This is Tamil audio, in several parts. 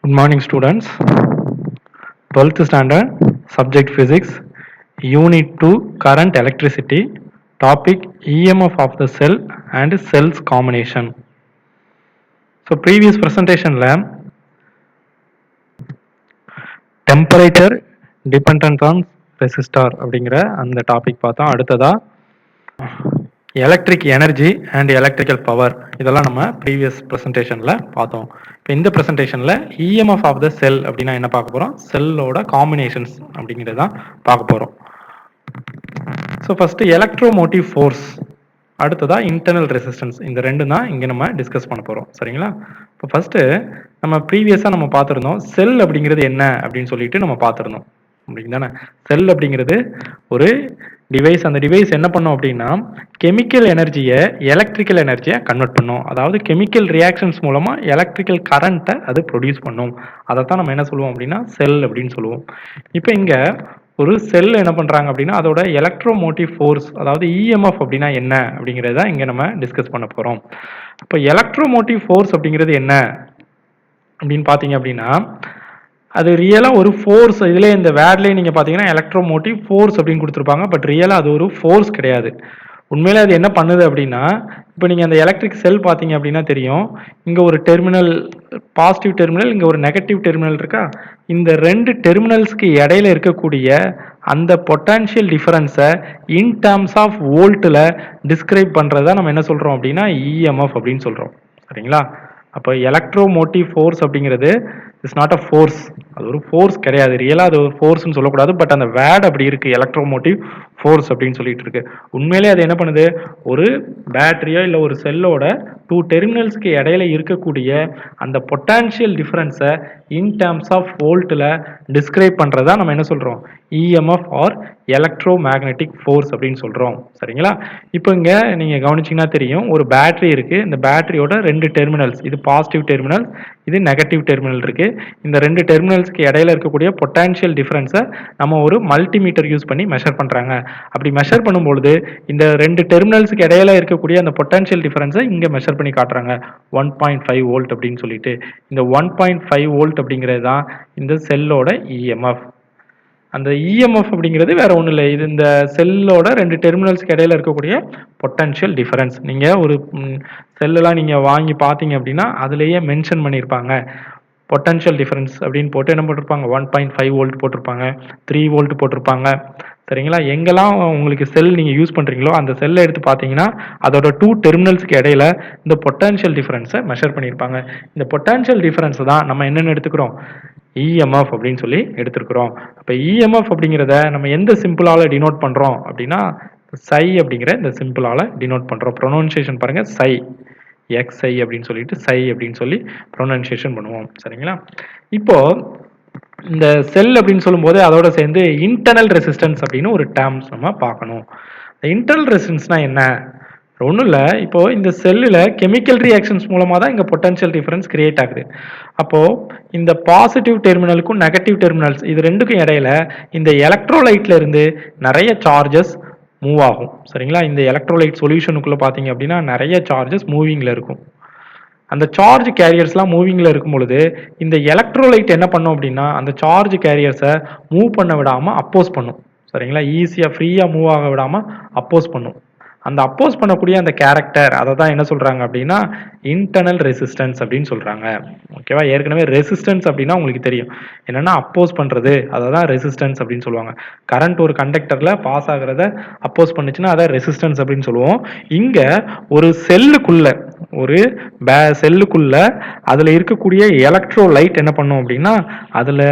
Good morning, students. 12th standard, subject physics, unit 2, current electricity, topic EMF of the cell and cells combination. So, previous presentation temperature dependent on resistor அப்படிங்கிற அந்த டாபிக் பார்த்தோம். அடுத்ததா electric energy and electrical power இதெல்லாம் நம்ம ப்ரீவியஸ் ப்ரெசன்டேஷனில் பார்த்தோம். இப்போ இந்த ப்ரெசன்டேஷனில் இஎம்எஃப் ஆஃப் த செல் அப்படின்னா என்ன பார்க்க போகிறோம், செல்லோட காம்பினேஷன்ஸ் அப்படிங்கிறது தான் பார்க்க போகிறோம். ஸோ ஃபஸ்ட்டு எலக்ட்ரோமோட்டிவ் ஃபோர்ஸ், அடுத்ததா இன்டர்னல் ரெசிஸ்டன்ஸ், இந்த ரெண்டு தான் இங்கே நம்ம டிஸ்கஸ் பண்ண போகிறோம். சரிங்களா? இப்போ ஃபஸ்ட்டு நம்ம ப்ரீவியஸாக நம்ம பார்த்துருந்தோம் செல் அப்படிங்கிறது என்ன அப்படின்னு சொல்லிட்டு நம்ம பார்த்துருந்தோம் அப்படிங்க தானே. செல் அப்படிங்கிறது ஒரு டிவைஸ். அந்த டிவைஸ் என்ன பண்ணும் அப்படின்னா கெமிக்கல் எனர்ஜியை எலக்ட்ரிக்கல் எனர்ஜியை கன்வெர்ட் பண்ணும். அதாவது கெமிக்கல் ரியாக்ஷன்ஸ் மூலமாக எலக்ட்ரிக்கல் கரண்ட்டை அது ப்ரொடியூஸ் பண்ணும். அதை தான் நம்ம என்ன சொல்லுவோம் அப்படின்னா செல் அப்படின்னு சொல்லுவோம். இப்போ இங்கே ஒரு செல் என்ன பண்ணுறாங்க அப்படின்னா அதோட எலக்ட்ரோமோட்டிவ் ஃபோர்ஸ், அதாவது இஎம்எஃப் அப்படின்னா என்ன அப்படிங்கிறத இங்கே நம்ம டிஸ்கஸ் பண்ண போகிறோம். இப்போ எலக்ட்ரோமோட்டிவ் ஃபோர்ஸ் அப்படிங்கிறது என்ன அப்படின்னு பார்த்தீங்க அப்படின்னா அது ரியலாக ஒரு ஃபோர்ஸ். இதில் இந்த வேர்ட்லேயே நீங்கள் பார்த்தீங்கன்னா எலக்ட்ரோமோட்டிவ் ஃபோர்ஸ் அப்படின்னு கொடுத்துருப்பாங்க. பட் ரியலாக அது ஒரு ஃபோர்ஸ் கிடையாது. உண்மையிலே அது என்ன பண்ணுது அப்படின்னா, இப்போ நீங்கள் அந்த எலக்ட்ரிக் செல் பார்த்தீங்க அப்படின்னா தெரியும், இங்கே ஒரு டெர்மினல் பாசிட்டிவ் டெர்மினல், இங்கே ஒரு நெகட்டிவ் டெர்மினல் இருக்கா. இந்த ரெண்டு டெர்மினல்ஸ்க்கு இடையில இருக்கக்கூடிய அந்த பொட்டான்ஷியல் டிஃபரன்ஸை இன் டேர்ம்ஸ் ஆஃப் வோல்ட்டில் டிஸ்கிரைப் பண்ணுறதா நம்ம என்ன சொல்கிறோம் அப்படின்னா இஎம்எஃப் அப்படின்னு சொல்கிறோம். சரிங்களா? அப்போ எலக்ட்ரோமோட்டிவ் ஃபோர்ஸ் அப்படிங்கிறது இஸ் நாட் அ ஃபோர்ஸ். அது ஒரு ஃபோர்ஸ் கிடையாது. ரியலாக அது ஒரு ஃபோர்ஸ்னு சொல்லக்கூடாது. பட் அந்த வேர்ட் அப்படி இருக்குது, எலக்ட்ரோமோட்டிவ் ஃபோர்ஸ் அப்படின்னு சொல்லிட்டு இருக்கு. உண்மையிலே அது என்ன பண்ணுது, ஒரு பேட்டரியோ இல்லை ஒரு செல்லோட டூ டெர்மினல்ஸ்க்கு இடையில இருக்கக்கூடிய அந்த பொட்டான்ஷியல் டிஃபரன்ஸை இன் டேர்ம்ஸ் ஆஃப் வோல்ட்டில் டிஸ்கிரைப் பண்ணுறதா நம்ம என்ன சொல்கிறோம் EMF or electromagnetic force அப்படின்னு சொல்கிறோம். சரிங்களா? இப்போ இங்கே நீங்கள் கவனிச்சிங்கன்னா தெரியும், ஒரு பேட்டரி இருக்குது. இந்த பேட்டரியோட ரெண்டு டெர்மினல்ஸ், இது பாசிட்டிவ் டெர்மினல், இது நெகட்டிவ் டெர்மினல் இருக்குது. இந்த ரெண்டு டெர்மினல்ஸ்க்கு இடையில இருக்கக்கூடிய பொட்டான்ஷியல் டிஃபரன்ஸை நம்ம ஒரு மல்டிமீட்டர் யூஸ் பண்ணி மெஷர் பண்ணுறாங்க. அப்படி மெஷர் பண்ணும்பொழுது இந்த ரெண்டு டெர்மினல்ஸ்க்கு இடையில இருக்கக்கூடிய அந்த பொட்டான்ஷியல் டிஃபரன்ஸை இங்கே மெஷர் பண்ணி காட்டுறாங்க 1.5 வோல்ட் அப்படின்னு சொல்லிட்டு. இந்த 1.5 வோல்ட் அப்படிங்கிறது தான் இந்த செல்லோட இஎம்எஃப். அந்த இஎம்எஃப் அப்படிங்கிறது வேற ஒன்றும் இல்லை, இது இந்த செல்லோட ரெண்டு டெர்மினல்ஸ்க்கு இடையில இருக்கக்கூடிய பொட்டன்ஷியல் டிஃபரன்ஸ். நீங்கள் ஒரு செல்லெல்லாம் நீங்கள் வாங்கி பார்த்தீங்க அப்படின்னா அதுலேயே மென்ஷன் பண்ணியிருப்பாங்க பொட்டன்ஷியல் டிஃபரன்ஸ் அப்படின்னு போட்டு என்ன போட்டிருப்பாங்க 1.5 வோல்ட் போட்டிருப்பாங்க, 3 வோல்ட் போட்டிருப்பாங்க. சரிங்களா? எங்கெல்லாம் உங்களுக்கு செல் நீங்கள் யூஸ் பண்ணுறீங்களோ அந்த செல்லை எடுத்து பார்த்தீங்கன்னா அதோட டூ டெர்மினல்ஸ்க்கு இடையில இந்த பொட்டன்ஷியல் டிஃபரன்ஸை மெஷர் பண்ணியிருப்பாங்க. இந்த பொட்டன்ஷியல் டிஃபரன்ஸ் தான் நம்ம என்னென்னு எடுத்துக்கிறோம் இஎம்எஃப் அப்படின்னு சொல்லி எடுத்துருக்கிறோம். அப்போ இஎம்எஃப் அப்படிங்கிறத நம்ம எந்த சிம்பிளால டினோட் பண்ணுறோம் அப்படின்னா சை அப்படிங்கிற இந்த சிம்பிளால டினோட் பண்ணுறோம். ப்ரொனவுன்சியேஷன் பாருங்க, சை எக்ஸ்ஐ அப்படின்னு சொல்லிட்டு சை அப்படின்னு சொல்லி ப்ரொனவுன்சியேஷன் பண்ணுவோம். சரிங்களா? இப்போ இந்த செல் அப்படின்னு சொல்லும்போது அதோட சேர்ந்து இன்டர்னல் ரெசிஸ்டன்ஸ் அப்படின்னு ஒரு டேர்ம்ஸ் நம்ம பார்க்கணும். இன்டர்னல் ரெசிஸ்டன்ஸ்னா என்ன? ஒன்றும் இல்லை, இப்போ இந்த செல்லில் கெமிக்கல் ரியாக்ஷன்ஸ் மூலமாக தான் இங்கே பொட்டன்ஷியல் டிஃபரன்ஸ் கிரியேட் ஆகுது. அப்போது இந்த பாசிட்டிவ் டெர்மினலுக்கும் நெகட்டிவ் டெர்மினல்ஸ் இது ரெண்டுக்கும் இடையில இந்த எலக்ட்ரோலைட்ல இருந்து நிறைய சார்ஜஸ் மூவ் ஆகும். சரிங்களா? இந்த எலக்ட்ரோலைட் சொல்யூஷனுக்குள்ளே பார்த்தீங்க அப்படின்னா நிறைய சார்ஜஸ் மூவிங்கில் இருக்கும். அந்த சார்ஜ் கேரியர்ஸ்லாம் மூவிங்கில் இருக்கும் பொழுது இந்த எலக்ட்ரோலைட் என்ன பண்ணும் அப்படின்னா அந்த சார்ஜ் கேரியர்ஸை மூவ் பண்ண விடாமல் அப்போஸ் பண்ணும். சரிங்களா? ஈஸியாக ஃப்ரீயாக மூவ் ஆக விடாமல் அப்போஸ் பண்ணும். அந்த அப்போஸ் பண்ணக்கூடிய அந்த கேரக்டர் அதை தான் என்ன சொல்கிறாங்க அப்படின்னா இன்டர்னல் ரெசிஸ்டன்ஸ் அப்படின்னு சொல்கிறாங்க. ஓகேவா? ஏற்கனவே ரெசிஸ்டன்ஸ் அப்படின்னா உங்களுக்கு தெரியும் என்னென்னா அப்போஸ் பண்ணுறது, அதை தான் ரெசிஸ்டன்ஸ் அப்படின்னு சொல்லுவாங்க. கரண்ட் ஒரு கண்டக்டரில் பாஸ் ஆகிறத அப்போஸ் பண்ணுச்சுன்னா அதை ரெசிஸ்டன்ஸ் அப்படின்னு சொல்லுவோம். இங்கே ஒரு செல்லுக்குள்ள அதில் இருக்கக்கூடிய எலக்ட்ரோலைட் என்ன பண்ணும் அப்படின்னா அதில்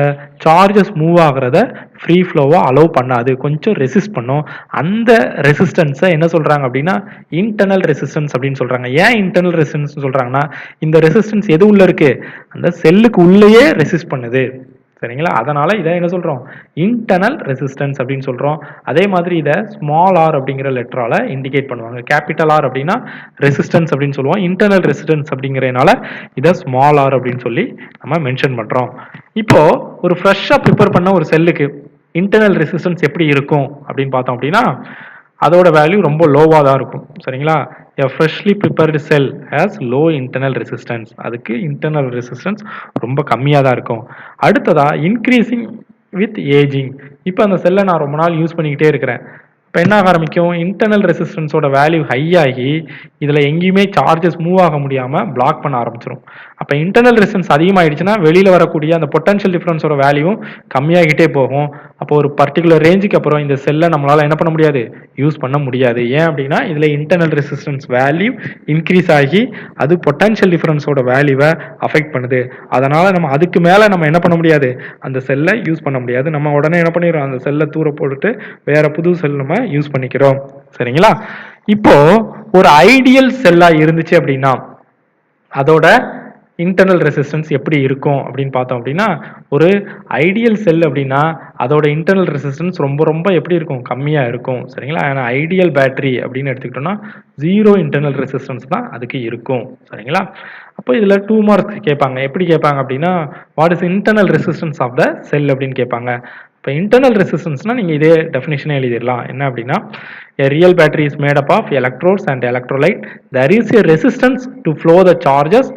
சார்ஜஸ் மூவ் ஆகிறத ஃப்ரீ ஃப்ளோவாக அலோவ் பண்ணாது, கொஞ்சம் ரெசிஸ்ட் பண்ணும். அந்த ரெசிஸ்டன்ஸை என்ன சொல்கிறாங்க அப்படின்னா இன்டர்னல் ரெசிஸ்டன்ஸ் அப்படின்னு சொல்கிறாங்க. ஏன் இன்டர்னல் ரெசிஸ்டன்ஸ் சொல்கிறாங்கன்னா இந்த ரெசிஸ்டன்ஸ் எது உள்ள இருக்கு, அந்த செல்லுக்கு உள்ளேயே ரெசிஸ்ட் பண்ணுது. சரிங்களா? அதனால இதை என்ன சொல்றோம் இன்டர்னல் ரெசிஸ்டன்ஸ் அப்படின்னு சொல்றோம். அதே மாதிரி இதை ஸ்மால் ஆர் அப்படிங்கிற லெட்டரால இண்டிகேட் பண்ணுவாங்க. கேபிட்டல் ஆர் அப்படின்னா ரெசிஸ்டன்ஸ் அப்படின்னு சொல்லுவோம். இன்டர்னல் ரெசிஸ்டன்ஸ் அப்படிங்கிறதுனால இதை ஸ்மால் ஆர் அப்படின்னு சொல்லி நம்ம மென்ஷன் பண்றோம். இப்போ ஒரு ஃப்ரெஷ்ஷா ப்ரிப்பேர் பண்ண ஒரு செல்லுக்கு இன்டர்னல் ரெசிஸ்டன்ஸ் எப்படி இருக்கும் அப்படின்னு பார்த்தோம் அப்படின்னா அதோட வேல்யூ ரொம்ப லோவாக தான் இருக்கும். சரிங்களா? a freshly prepared cell has low internal resistance. அதுக்கு internal resistance ரொம்ப கம்மியா தான் இருக்கும். அடுத்ததா increasing with aging. இப்போ அந்த செல்லை நான் ரொம்ப நாள் யூஸ் பண்ணிக்கிட்டே இருக்கிறேன். இப்போ என்ன ஆக ஆரம்பிக்கும், இன்டர்னல் ரெசிஸ்டன்ஸோட வேல்யூ ஹை ஆகி இதில் எங்கேயுமே சார்ஜஸ் மூவ் ஆக முடியாமல் பிளாக் பண்ண ஆரம்பிச்சிடும். அப்போ இன்டர்னல் ரெசிஸ்டன்ஸ் அதிகமாகிடுச்சுன்னா வெளியில் வரக்கூடிய அந்த பொட்டன்ஷியல் டிஃப்ரென்ஸோட வேல்யூவும் கம்மியாகிட்டே போகும். அப்போ ஒரு பர்டிகுலர் ரேஞ்சுக்கு அப்புறம் இந்த செல்லை நம்மளால் என்ன பண்ண முடியாது, யூஸ் பண்ண முடியாது. ஏன் அப்படின்னா இதில் இன்டர்னல் ரெசிஸ்டன்ஸ் வேல்யூ இன்க்ரீஸ் ஆகி அது பொட்டன்ஷியல் டிஃப்ரென்ஸோட வேல்யூவை அஃபெக்ட் பண்ணுது. அதனால் நம்ம அதுக்கு மேலே நம்ம என்ன பண்ண முடியாது, அந்த செல்லை யூஸ் பண்ண முடியாது. நம்ம உடனே என்ன பண்ணிடுறோம், அந்த செல்லை தூர போட்டுட்டு வேற புது செல் நம்ம யூஸ் பண்ணிக்கிறோம். சரிங்களா? இப்போ ஒரு ஐடியல் செல்லா இருந்துச்சு அப்படின்னா அதோட இன்டர்னல் ரெசிஸ்டன்ஸ் எப்படி இருக்கும் அப்படின்னு பார்த்தோம் அப்படின்னா, ஒரு ஐடியல் செல் அப்படின்னா அதோட இன்டர்னல் ரெசிஸ்டன்ஸ் ரொம்ப ரொம்ப எப்படி இருக்கும், கம்மியா இருக்கும். சரிங்களா? ஏன்னா ஐடியல் பேட்டரி அப்படின்னு எடுத்துக்கிட்டோம்னா 0 இன்டர்னல் ரெசிஸ்டன்ஸ் தான் அதுக்கு இருக்கும். சரிங்களா? அப்போ இதுல 2 மார்க்ஸ் கேட்பாங்க. எப்படி கேட்பாங்க அப்படின்னா, what is internal resistance of the cell அப்படின்னு கேட்பாங்க. இப்போ இன்டர்னல் ரெசிஸ்டன்ஸ்னா நீங்க இதே டெஃபினிஷனே எழுதிடலாம். என்ன அப்படின்னா, a real battery is made up of electrodes and electrolyte. There is a resistance to flow the charges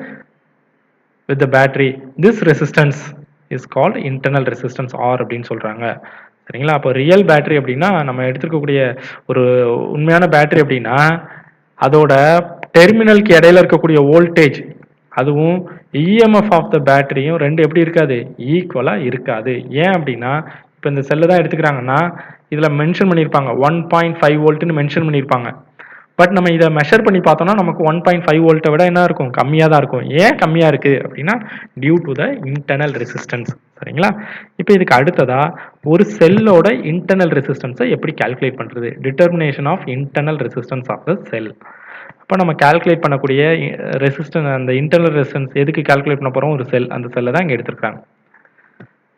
with the battery. This resistance is called internal resistance R அப்படின்னு சொல்றாங்க. சரிங்களா? அப்போ ரியல் பேட்டரி அப்படின்னா நம்ம எடுத்துக்கக்கூடிய ஒரு உண்மையான பேட்டரி அப்படின்னா அதோட டெர்மினலுக்கு இடையில இருக்கக்கூடிய வோல்டேஜ் அதுவும் இஎம்எஃப் ஆஃப் த பேட்டரியும் ரெண்டு எப்படி இருக்காது, ஈக்குவலா இருக்காது. ஏன் அப்படின்னா இப்போ இந்த செல்லை தான் எடுத்துக்கிறாங்கன்னா இதில் மென்ஷன் பண்ணியிருப்பாங்க 1.5 வோல்ட்னு மென்ஷன் பண்ணியிருப்பாங்க. பட் நம்ம இதை மெஷர் பண்ணி பார்த்தோம்னா நமக்கு 1.5 வோல்ட்டை விட என்ன இருக்கும், கம்மியாக தான் இருக்கும். ஏன் கம்மியாக இருக்குது அப்படின்னா due to the internal resistance. சரிங்களா? இப்போ இதுக்கு அடுத்ததா ஒரு செல்லோட இன்டர்னல் ரெசிஸ்டன்ஸை எப்படி கால்குலேட் பண்ணுறது, determination of internal resistance of the cell. அப்போ நம்ம கால்குலேட் பண்ணக்கூடிய ரெசிஸ்டன்ஸ், அந்த இன்டர்னல் ரெசிஸ்டன்ஸ் எதுக்கு கால்குலேட் பண்ண போகிறோம், ஒரு செல், அந்த செல்லை தான் இங்கே எடுத்துருக்காங்க.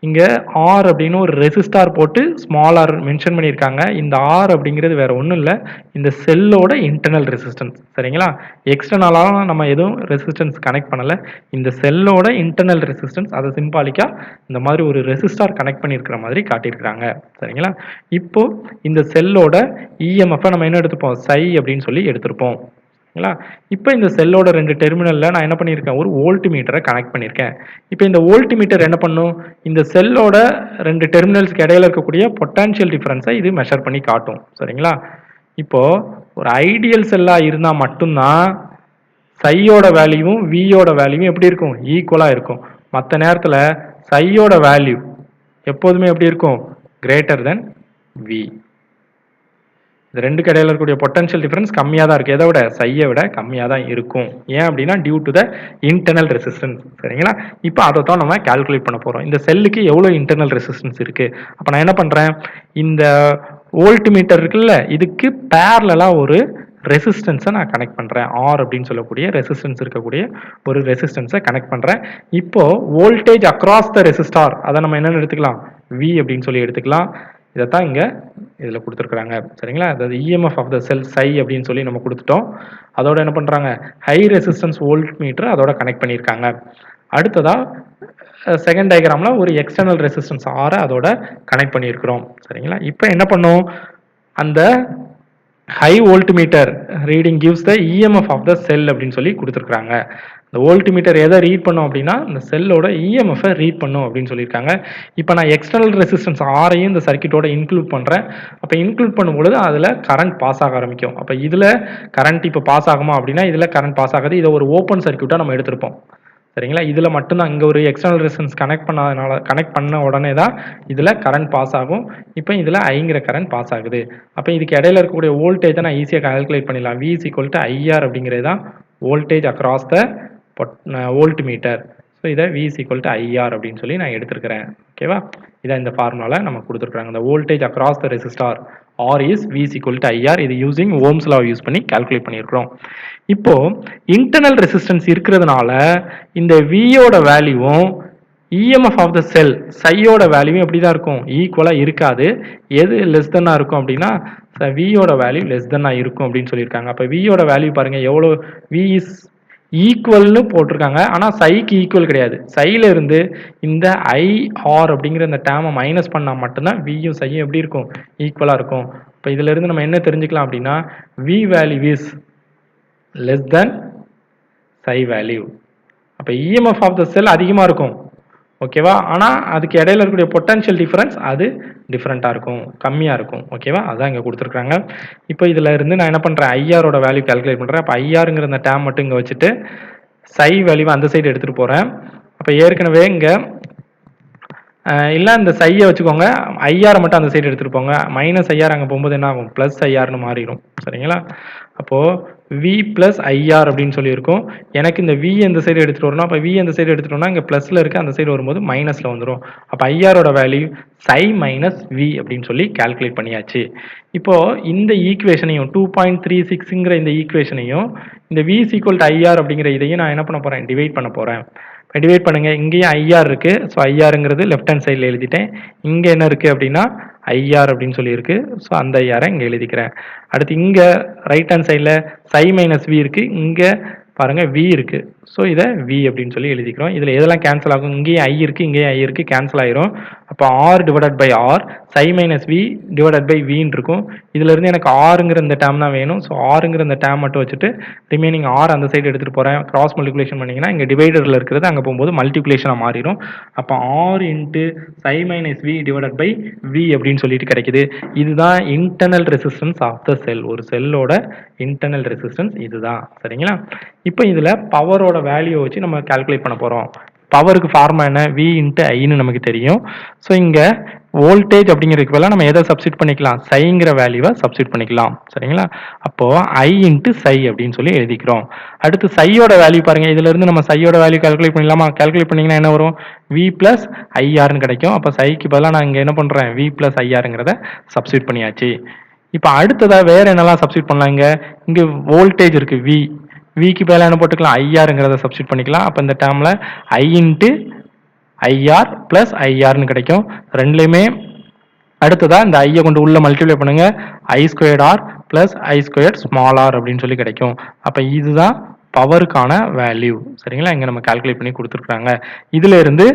இங்கே ஆர் அப்படின்னு ஒரு ரெசிஸ்டார் போட்டு ஸ்மால் ஆர் மென்ஷன் பண்ணியிருக்காங்க. இந்த ஆர் அப்படிங்கிறது வேற ஒன்றும் இல்லை, இந்த செல்லோட இன்டர்னல் ரெசிஸ்டன்ஸ். சரிங்களா? எக்ஸ்டர்னலாக நம்ம எதுவும் ரெசிஸ்டன்ஸ் கனெக்ட் பண்ணலை, இந்த செல்லோட இன்டர்னல் ரெசிஸ்டன்ஸ். அதை சிம்பாலிக்கா இந்த மாதிரி ஒரு ரெசிஸ்டார் கனெக்ட் பண்ணியிருக்கிற மாதிரி காட்டியிருக்கிறாங்க. சரிங்களா? இப்போ இந்த செல்லோட இஎம்எஃப் நம்ம என்ன எடுத்துப்போம், சை அப்படின்னு சொல்லி எடுத்திருப்போம். இப்போ இந்த செல்லோட ரெண்டு டெர்மினல்ல நான் என்ன பண்ணியிருக்கேன், ஒரு வோல்ட் மீட்டரை கனெக்ட் பண்ணியிருக்கேன். இப்போ இந்த வோல்ட் மீட்டர் என்ன பண்ணும், இந்த செல்லோட ரெண்டு டெர்மினல்ஸ்க்கு இடையில இருக்கக்கூடிய பொட்டான்ஷியல் டிஃபரன்ஸை இது மெஷர் பண்ணி காட்டும். சரிங்களா? இப்போ ஒரு ஐடியல் செல்லா இருந்தா மட்டும்தான் சையோட வேல்யூவும் வியோட வேல்யூவும் எப்படி இருக்கும், ஈக்குவலா இருக்கும். மற்ற நேரத்தில் சையோட வேல்யூ எப்போதுமே எப்படி இருக்கும், கிரேட்டர் தென் வி. இது ரெண்டுக்கு இடையில இருக்கக்கூடிய பொட்டன்ஷியல் டிஃபரன்ஸ் கம்மியாக தான் இருக்குது, எதை விட, சையை விட கம்மியாக தான் இருக்கும். ஏன் அப்படின்னா due to the internal resistance. சரிங்களா? இப்போ அதை தான் நம்ம கால்குலேட் பண்ண போகிறோம். இந்த செல்லுக்கு எவ்வளோ இன்டர்னல் ரெசிஸ்டன்ஸ் இருக்குது. அப்போ நான் என்ன பண்ணுறேன், இந்த வோல்ட் மீட்டர் இருக்குல்ல, இதுக்கு பேரலாக ஒரு ரெசிஸ்டன்ஸை நான் கனெக்ட் பண்ணுறேன். ஆர் அப்படின்னு சொல்லக்கூடிய ரெசிஸ்டன்ஸ் இருக்கக்கூடிய ஒரு ரெசிஸ்டன்ஸை கனெக்ட் பண்ணுறேன். இப்போ வோல்டேஜ் அக்ராஸ் த ரெசிஸ்டார் அதை நம்ம என்னென்னு எடுத்துக்கலாம், வி அப்படின்னு சொல்லி எடுத்துக்கலாம். இதைத்தான் இங்கே இதில் கொடுத்துருக்குறாங்க. சரிங்களா? அதாவது இஎம்எஃப் ஆஃப் த செல் சை அப்படின்னு சொல்லி நம்ம கொடுத்துட்டோம். அதோட என்ன பண்ணுறாங்க, ஹை ரெசிஸ்டன்ஸ் வோல்ட் மீட்டர் அதோட கனெக்ட் பண்ணியிருக்காங்க. அடுத்ததா செகண்ட் டயக்ராமில் ஒரு எக்ஸ்டர்னல் ரெசிஸ்டன்ஸ் ஆரை அதோட கனெக்ட் பண்ணியிருக்கிறோம். சரிங்களா? இப்போ என்ன பண்ணும், அந்த high voltmeter reading gives the EMF of the cell அப்படின்னு சொல்லி கொடுத்துருக்குறாங்க. இந்த வோல்ட் மீட்டர் எதை ரீட் பண்ணும் அப்படின்னா இந்த செல்லோட இஎம்எஃப் ரீட் பண்ணும் அப்படின்னு சொல்லியிருக்காங்க. இப்போ நான் எக்ஸ்டர்னல் ரெசிஸ்டன்ஸ் ஆரையும் இந்த சர்க்கியூட்டோட இன்க்ளூட் பண்ணுறேன். அப்போ இன்க்ளூட் பண்ணும்பொழுது அதில் கரண்ட் பாஸ் ஆக ஆரம்பிக்கும். அப்போ இதில் கரண்ட் இப்போ பாஸ் ஆகுமா அப்படின்னா இதில் கரண்ட் பாஸ் ஆகாது. இதை ஒரு ஓப்பன் சர்க்கியூட்டாக நம்ம எடுத்திருப்போம். சரிங்களா? இதில் மட்டும்தான் இங்கே ஒரு எக்ஸ்டர்னல் ரெசிஸ்டன்ஸ் கனெக்ட் பண்ண உடனே தான் இதில் கரண்ட் பாஸ் ஆகும். இப்போ இதில் ஐங்கிற கரண்ட் பாஸ் ஆகுது. அப்போ இதுக்கு இடையில இருக்கக்கூடிய வோல்டேஜை நான் ஈஸியாக கால்குலேட் பண்ணிடலாம். V is equal to IR அப்படிங்கிறது தான் voltage across the volt metre. So இதை V is equal to IR அப்படின்னு சொல்லி நான் எடுத்துருக்கிறேன். ஓகேவா? இதை இந்த ஃபார்முலாவில் நம்ம கொடுத்துருக்குறாங்க. இந்த voltage across the resistor R is V is equal to IR. இது யூசிங் ஓம்ஸ் லா யூஸ் பண்ணி கால்குலேட் பண்ணியிருக்கிறோம். இப்போ இன்டர்னல் ரெசிஸ்டன்ஸ் இருக்கிறதுனால இந்த வியோட வேல்யூவும் இஎம்எஃப் ஆஃப் த செல் சையோட வேல்யூவும் எப்படி தான் இருக்கும், ஈக்குவலாக இருக்காது. எது லெஸ் தென்னாக இருக்கும் அப்படின்னா வியோட வேல்யூ லெஸ் தென்னாக இருக்கும் அப்படின்னு சொல்லியிருக்காங்க. அப்போ வியோட வேல்யூ பாருங்கள் எவ்வளோ, வி இஸ் ஈக்குவல்னு போட்டிருக்காங்க. ஆனால் சைக்கு ஈக்குவல் கிடையாது. சைல இருந்து இந்த ஐஆர் அப்படிங்கிற இந்த டேமை மைனஸ் பண்ணால் மட்டும்தான் வியும் சையும் எப்படி இருக்கும், ஈக்குவலாக இருக்கும். இப்போ இதிலிருந்து நம்ம என்ன தெரிஞ்சுக்கலாம் அப்படின்னா V value is less than psi value. அப்போ இஎம்எஃப் ஆஃப் த செல் அதிகமாக இருக்கும், ஓகேவா? ஆனால் அதுக்கு இடையில இருக்கக்கூடிய பொட்டன்ஷியல் டிஃபரன்ஸ் அது டிஃப்ரெண்ட்டாக இருக்கும், கம்மியாக இருக்கும், ஓகேவா? அதான் இங்கே கொடுத்துருக்காங்க. இப்போ இதில் இருந்து நான் என்ன பண்ணுறேன், ஐஆரோட வேல்யூ கால்குலேட் பண்ணுறேன். அப்போ ஐஆருங்கிற அந்த டேம் மட்டும் இங்கே வச்சுட்டு சை வேல்யூவை அந்த சைடு எடுத்துகிட்டு போகிறேன். அப்போ ஏற்கனவே இங்கே இல்லை இந்த சையை வச்சுக்கோங்க, ஐஆரை மட்டும் அந்த சைடு எடுத்துகிட்டு போங்க. மைனஸ் ஐஆர் அங்கே போகும்போது என்ன ஆகும், ப்ளஸ் ஐஆர்னு மாறிடும், சரிங்களா? அப்போது வி ப்ளஸ் ஐஆர் அப்படின்னு சொல்லியிருக்கும். எனக்கு இந்த வி அந்த சைடு எடுத்துகிட்டு வரணும். அப்போ வி அந்த சைடு எடுத்துட்டோம்னா இங்கே ப்ளஸில் இருக்குது, அந்த சைடு வரும்போது மைனஸில் வந்துடும். அப்போ ஐஆரோட வேல்யூ சை மைனஸ் வி அப்படின்னு சொல்லி கால்குலேட் பண்ணியாச்சு. இப்போது இந்த ஈக்குவேஷனையும் 2.36ங்கிற இந்த ஈக்குவேஷனையும் இந்த வி ஈக்குவல் டு ஐஆர் அப்படிங்கிற இதையும் நான் என்ன பண்ண போகிறேன், டிவைட் பண்ண போகிறேன். டிவைட் பண்ணுங்க. இங்கேயும் ஐஆர் இருக்கு. ஸோ ஐஆருங்கிறது லெஃப்ட் ஹேண்ட் சைடில் எழுதிட்டேன். இங்கே என்ன இருக்கு அப்படின்னா ஐஆர் அப்படின்னு சொல்லியிருக்கு. ஸோ அந்த ஐஆரை இங்கே எழுதிக்கிறேன். அடுத்து இங்கே ரைட் ஹேண்ட் சைடில் சை மைனஸ் வி இருக்கு. இங்கே பாருங்க வி இருக்கு. ஸோ இதை வி அப்படின்னு சொல்லி எழுதிக்கிறோம். இதில் எதெல்லாம் கேன்சல் ஆகும், இங்கேயும் ஐ இருக்கு, இங்கேயும் ஐ இருக்கு, கேன்சல் ஆயிரும். அப்போ R divided by R psi minus V divided by வின்னு இருக்கும். இதுல இருந்து எனக்கு ஆறுங்கிற இந்த டேம் தான் வேணும். ஸோ ஆறுங்கிற இந்த டேம் மட்டும் வச்சுட்டு ரிமைனிங் ஆர் அந்த சைடு எடுத்துட்டு போறேன். கிராஸ் மல்டிப்ளிகேஷன் பண்ணீங்கன்னா இங்கே டிவைடர்ல இருக்கிறது அங்கே போகும்போது மல்டிப்ளிகேஷனாக மாறிடும். அப்போ R into psi minus V divided by V அப்படின்னு சொல்லிட்டு கிடைக்குது. இதுதான் internal resistance of the cell. ஒரு செல்லோட இன்டர்னல் ரெசிஸ்டன்ஸ் இதுதான், சரிங்களா? இப்போ இதில் பவரோட வேல்யூ வச்சு நம்ம கால்குலேட் பண்ண போகிறோம். பவருக்கு ஃபார்மா என்ன, வி இன்ட்டு ஐன்னு நமக்கு தெரியும். ஸோ இங்கே வோல்டேஜ் அப்படிங்கிறதுக்கு பதிலாக நம்ம எதை சப்ஸ்டிட் பண்ணிக்கலாம், சைங்கிற வேல்யூவை சப்ஸ்டிட் பண்ணிக்கலாம், சரிங்களா? அப்போது ஐ இன்ட்டு சை அப்படின்னு சொல்லி எழுதிக்கிறோம். அடுத்து சையோட வேல்யூ பாருங்க, இதுல இருந்து நம்ம சையோட வேல்யூ கால்குலேட் பண்ணலாமா? கால்குலேட் பண்ணீங்கன்னா என்ன வரும், வி பிளஸ் ஐஆர்னு கிடைக்கும். அப்போ சைக்கு பதிலாக நான் இங்கே என்ன பண்ணுறேன், வி பிளஸ் ஐஆருங்கிறத சப்ஸ்டிட் பண்ணியாச்சு. இப்போ அடுத்ததாக வேற என்னெல்லாம் சப்ஸ்டிட் பண்ணலாம், இங்கே வோல்டேஜ் இருக்கு வி, விக்கு பதிலாக என்ன போட்டுக்கலாம், ஐஆருங்கிறத சப்ஸ்டிட் பண்ணிக்கலாம். அப்போ இந்த டேர்மில் ஐ இன்ட்டு ஐஆர் பிளஸ் ஐஆர்னு கிடைக்கும். ரெண்டுலையுமே அடுத்ததா இந்த ஐயை கொண்டு உள்ள மல்டிப்ளை பண்ணுங்க, ஐ ஸ்கொயர்ட் ஆர் பிளஸ் ஐ ஸ்கொயர்ட் ஸ்மால் ஆர் அப்படின்னு சொல்லி கிடைக்கும். அப்போ இதுதான் பவருக்கான வேல்யூ, சரிங்களா? இங்கே நம்ம கால்குலேட் பண்ணி கொடுத்துருக்காங்க. இதுல இருந்து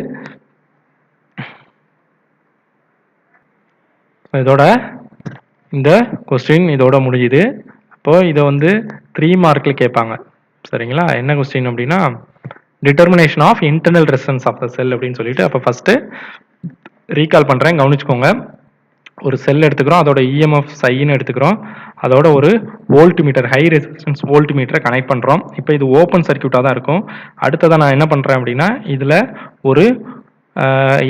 இதோட இந்த கொஸ்டின் இதோட முடியுது. அப்போ இதை 3 மார்க்ல கேட்பாங்க, சரிங்களா? என்ன கொஸ்டின் அப்படின்னா determination of internal resistance of the cell அப்படின்னு சொல்லிட்டு. அப்போ ஃபர்ஸ்ட் ரீகால் பண்றேன், கவனிச்சுக்கோங்க. ஒரு செல் எடுத்துக்கிறோம், அதோட இஎம்எஃப் சைன்னு எடுத்துக்கிறோம், அதோட ஒரு volt metre high resistance volt மீட்டரை கனெக்ட் பண்றோம். இப்போ இது ஓப்பன் சர்க்கியூட்டாக தான் இருக்கும். அடுத்ததான் நான் என்ன பண்றேன் அப்படின்னா இதுல ஒரு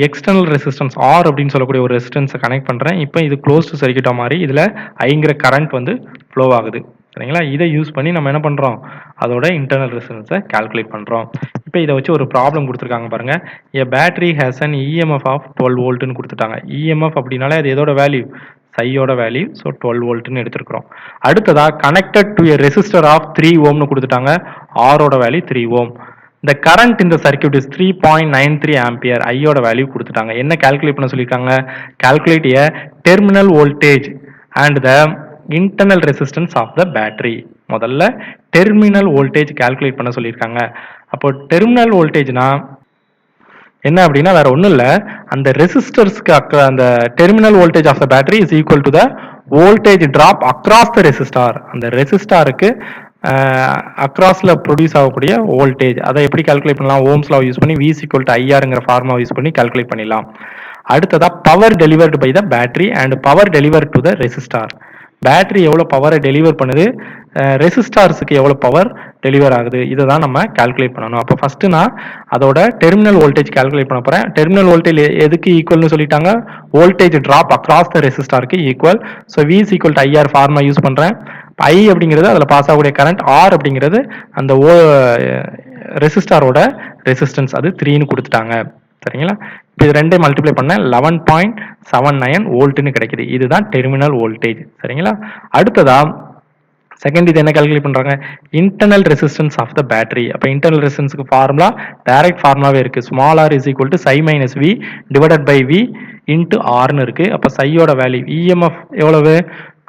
எக்ஸ்டர்னல் ரெசிஸ்டன்ஸ் ஆர் அப்படின்னு சொல்லக்கூடிய ஒரு ரெசிஸ்டன்ஸை கனெக்ட் பண்றேன். இப்போ இது க்ளோஸ்டு சர்க்கியூட்டா மாறி இதுல ஐங்கிற கரண்ட் ஃப்ளோ ஆகுது, சரிங்களா? இதை யூஸ் பண்ணி நம்ம என்ன பண்றோம், அதோட இன்டர்னல் ரெசிஸ்டன்ஸை கால்குலேட் பண்றோம். இப்போ இதை வச்சு ஒரு ப்ராப்ளம் கொடுத்துருக்காங்க பாருங்க. A battery has an EMF of 12 வோல்ட்னு கொடுத்துட்டாங்க. இஎம்எஃப் அப்படின்னாலே அது எதோட வேல்யூ, சையோட வேல்யூ. ஸோ 12 வோல்ட்னு எடுத்துருக்கிறோம். அடுத்ததா connected to a resistor of 3 ஓம்னு கொடுத்துட்டாங்க. ஆரோட value 3 ohm. The current in the circuit is 3.93 ampere. ஐயோட வேல்யூ கொடுத்துட்டாங்க. என்ன கால்குலேட் பண்ண சொல்லியிருக்காங்க, calculate a terminal voltage and the internal resistance of the battery. முதல்ல terminal voltage calculate பண்ண சொல்லியிருக்காங்க. அப்போ terminal voltageனா என்ன அப்படின்னா வேற ஒன்றும் இல்லை, அந்த ரெசிஸ்டர்ஸ்க்கு அந்த terminal voltage of the battery is equal to the voltage drop across the resistor. அந்த ரெசிஸ்டாருக்கு அக்ராஸ்ல ப்ரொடியூஸ் ஆகக்கூடிய வோல்டேஜ் அதை எப்படி கால்குலேட் பண்ணலாம், ஓம்ஸ் லா யூஸ் பண்ணி V ஈக்குவல் டு ஐஆர்ங்கிற ஃபார்முலா யூஸ் பண்ணி கால்குலேட் பண்ணிடலாம். அடுத்ததா power delivered by the battery and power delivered to the resistor. Battery எவ்வளோ பவரை டெலிவர் பண்ணுது, ரெசிஸ்டார்ஸுக்கு எவ்வளோ பவர் டெலிவர் ஆகுது, இதை தான் நம்ம கால்குலேட் பண்ணணும். அப்போ ஃபர்ஸ்ட் நான் அதோட டெர்மினல் வோல்டேஜ் கால்குலேட் பண்ண போறேன். டெர்மினல் வோல்டேஜ் எதுக்கு ஈக்குவல்னு சொல்லிட்டாங்க, வோல்டேஜ் டிராப் அக்ராஸ் த ரெசிஸ்டாருக்கு equal. So V equal to IR formula use பண்றேன். ஐ அப்படிங்கிறது அதில் பாஸ் ஆகக்கூடிய கரண்ட், ஆர் அப்படிங்கிறது அந்த ரெசிஸ்டாரோட ரெசிஸ்டன்ஸ், அது 3ன்னு கொடுத்துட்டாங்க, சரிங்களா? இப்போ இது ரெண்டே மல்டிப்ளை பண்ண 11.79 வோல்ட்னு கிடைக்குது. இதுதான் டெர்மினல் வோல்டேஜ், சரிங்களா? அடுத்ததா செகண்ட் இது என்ன கால்குலேட் பண்றாங்க, internal resistance of the battery. அப்போ இன்டர்னல் ரெசிஸ்டன்ஸ்க்கு ஃபார்முலா டைரக்ட் ஃபார்முலாவே இருக்கு, small R is equal to psi minus V divided by V into ஆர்னு இருக்கு. அப்போ சையோட வேல்யூ இஎம்எஃப் எவ்வளவு